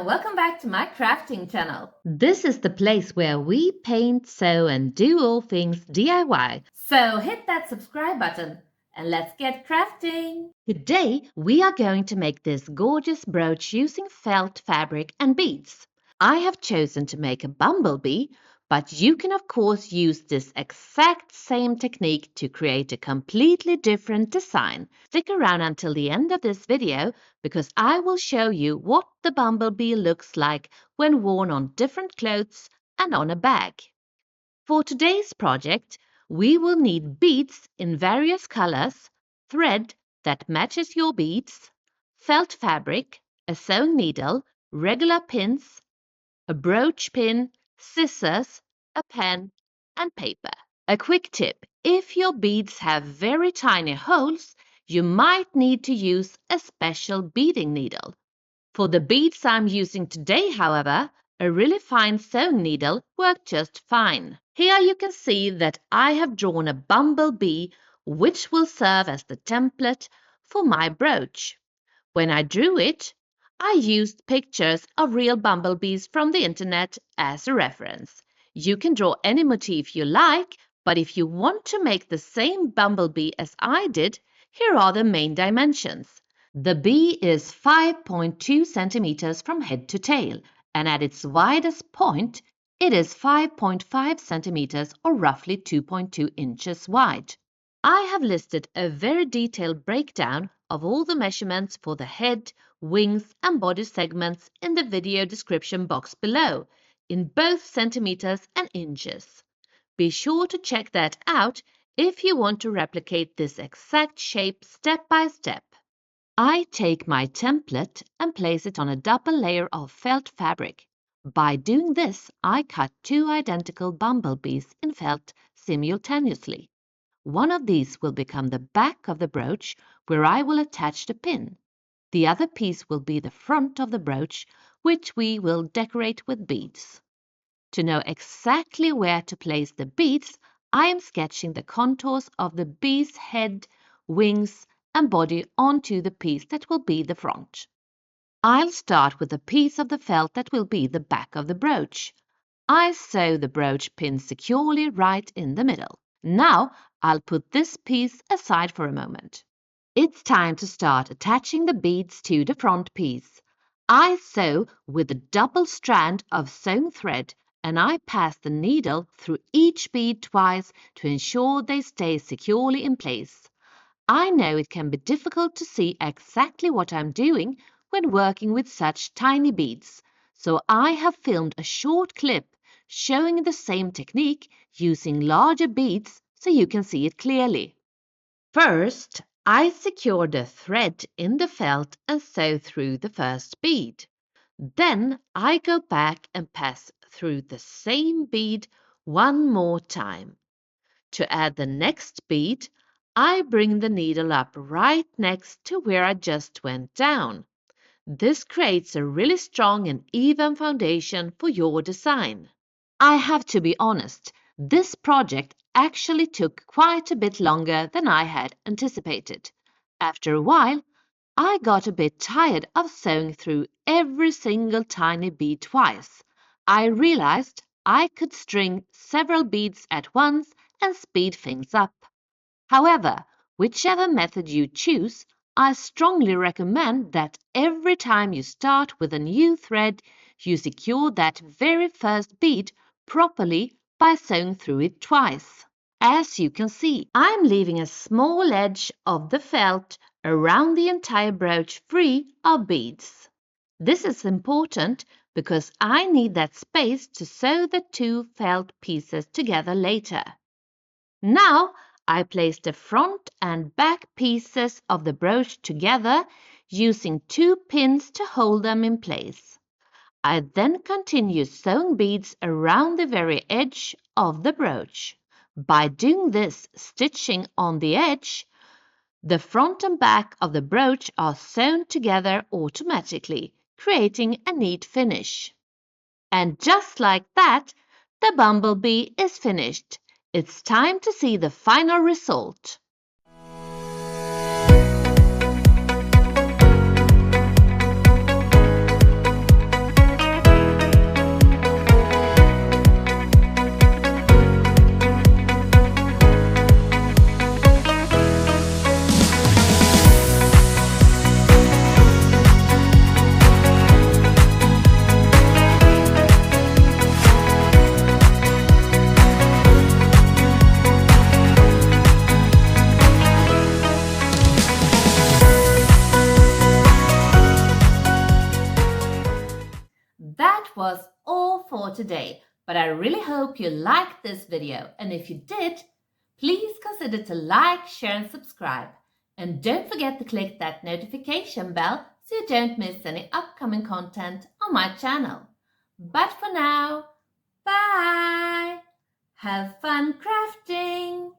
and welcome back to my crafting channel. This is the place where we paint, sew and do all things DIY. So hit that subscribe button and let's get crafting. Today we are going to make this gorgeous brooch using felt fabric and beads. I have chosen to make a bumblebee, but you can of course use this exact same technique to create a completely different design. Stick around until the end of this video because I will show you what the bumblebee looks like when worn on different clothes and on a bag. For today's project, we will need beads in various colors, thread that matches your beads, felt fabric, a sewing needle, regular pins, a brooch pin, scissors, a pen, and paper. A quick tip: if your beads have very tiny holes, you might need to use a special beading needle. For the beads I'm using today, however, a really fine sewing needle worked just fine. Here you can see that I have drawn a bumblebee which will serve as the template for my brooch. When I drew it, I used pictures of real bumblebees from the internet as a reference. You can draw any motif you like, but if you want to make the same bumblebee as I did, here are the main dimensions. The bee is 5.2 centimeters from head to tail, and at its widest point, it is 5.5 centimeters or roughly 2.2 inches wide. I have listed a very detailed breakdown of all the measurements for the head, wings and body segments in the video description box below, in both centimeters and inches. Be sure to check that out if you want to replicate this exact shape step by step. I take my template and place it on a double layer of felt fabric. By doing this, I cut two identical bumblebees in felt simultaneously. One of these will become the back of the brooch where I will attach the pin. The other piece will be the front of the brooch, which we will decorate with beads. To know exactly where to place the beads, I am sketching the contours of the bee's head, wings and body onto the piece that will be the front. I'll start with the piece of the felt that will be the back of the brooch. I sew the brooch pin securely right in the middle. Now I'll put this piece aside for a moment. It's time to start attaching the beads to the front piece. I sew with a double strand of sewn thread and I pass the needle through each bead twice to ensure they stay securely in place. I know it can be difficult to see exactly what I'm doing when working with such tiny beads, so I have filmed a short clip showing the same technique using larger beads so you can see it clearly. First, I secure the thread in the felt and sew through the first bead. Then I go back and pass through the same bead one more time. To add the next bead, I bring the needle up right next to where I just went down. This creates a really strong and even foundation for your design. I have to be honest, this project actually took quite a bit longer than I had anticipated. After a while, I got a bit tired of sewing through every single tiny bead twice. I realized I could string several beads at once and speed things up. However, whichever method you choose, I strongly recommend that every time you start with a new thread, you secure that very first bead properly by sewing through it twice. As you can see, I'm leaving a small edge of the felt around the entire brooch free of beads. This is important because I need that space to sew the two felt pieces together later. Now I place the front and back pieces of the brooch together using two pins to hold them in place. I then continue sewing beads around the very edge of the brooch. By doing this stitching on the edge, the front and back of the brooch are sewn together automatically, creating a neat finish. And just like that, the bumblebee is finished. It's time to see the final result. for today, but I really hope you liked this video, and if you did, please consider to like, share and subscribe. And don't forget to click that notification bell so you don't miss any upcoming content on my channel. But for now, bye! Have fun crafting!